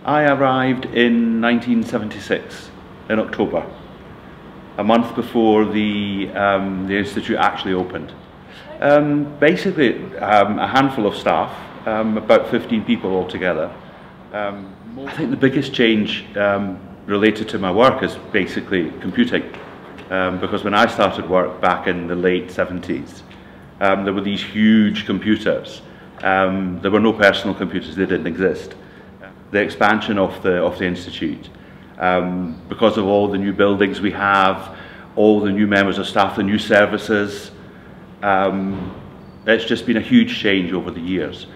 I arrived in 1976, in October, a month before the Institute actually opened. Basically, a handful of staff, about 15 people altogether. I think the biggest change related to my work is basically computing, because when I started work back in the late 70s, there were these huge computers. There were no personal computers, they didn't exist. The expansion of the Institute, because of all the new buildings we have, all the new members of staff, the new services, it's just been a huge change over the years.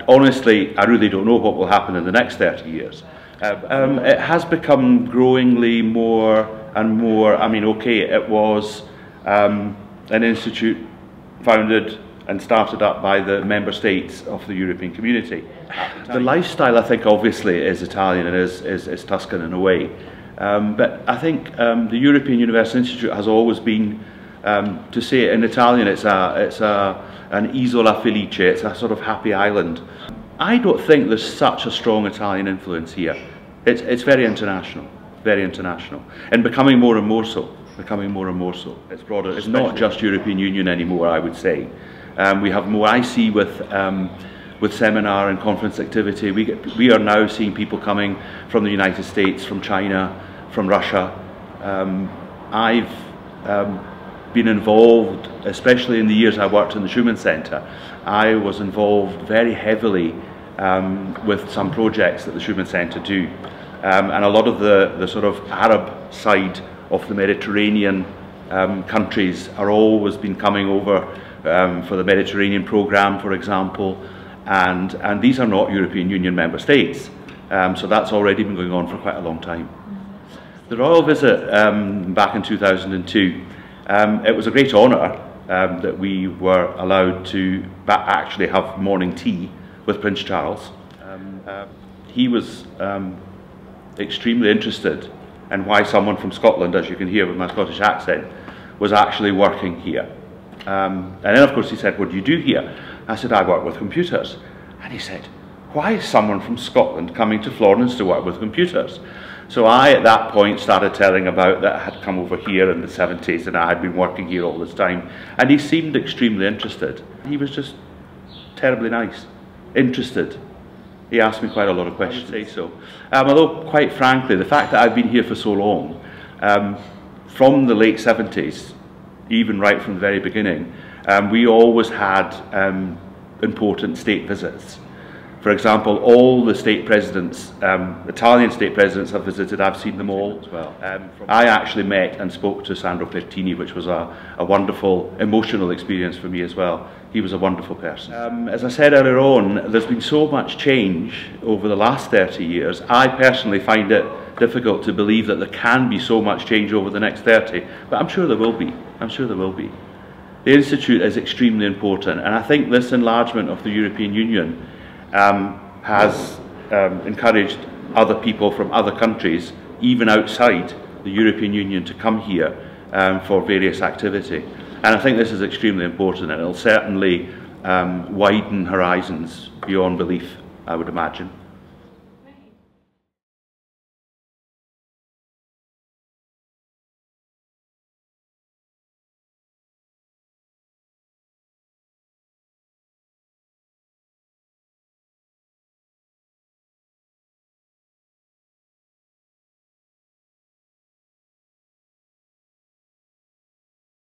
Honestly, I really don't know what will happen in the next 30 years. It has become growingly more and more, I mean, okay, it was an institute founded and started up by the member states of the European community. The lifestyle, I think, obviously is Italian and is Tuscan in a way. But I think the European University Institute has always been, to say it in Italian, it's an isola felice, it's a sort of happy island. I don't think there's such a strong Italian influence here. It's very international, and becoming more and more so. It's broader. It's not just European Union anymore, I would say. We have more, I see, with seminar and conference activity. We are now seeing people coming from the United States, from China, from Russia. I've been involved, especially in the years I worked in the Schumann Center. I was involved very heavily with some projects that the Schumann Center do. And a lot of the sort of Arab side of the Mediterranean countries are always been coming over for the Mediterranean program, for example, and these are not European Union member states, so that's already been going on for quite a long time. The royal visit back in 2002, it was a great honour that we were allowed to actually have morning tea with Prince Charles. He was extremely interested in why someone from Scotland, as you can hear with my Scottish accent, was actually working here. And then of course he said, "What do you do here?" I said, "I work with computers." And he said, "Why is someone from Scotland coming to Florence to work with computers?" So I, at that point, started telling about that I had come over here in the 70s and I had been working here all this time. And he seemed extremely interested. He was just terribly nice, interested. He asked me quite a lot of questions. I would say so. Although, quite frankly, the fact that I've been here for so long, from the late 70s, even right from the very beginning, we always had important state visits. For example, all the state presidents, Italian state presidents have visited. I've seen them all as well. I actually met and spoke to Sandro Pertini, which was a wonderful, emotional experience for me as well. He was a wonderful person. As I said earlier on, there's been so much change over the last 30 years. I personally find it difficult to believe that there can be so much change over the next 30, but I'm sure there will be. The Institute is extremely important, and I think this enlargement of the European Union has encouraged other people from other countries, even outside the European Union, to come here for various activity. And I think this is extremely important, and it will certainly widen horizons beyond belief, I would imagine.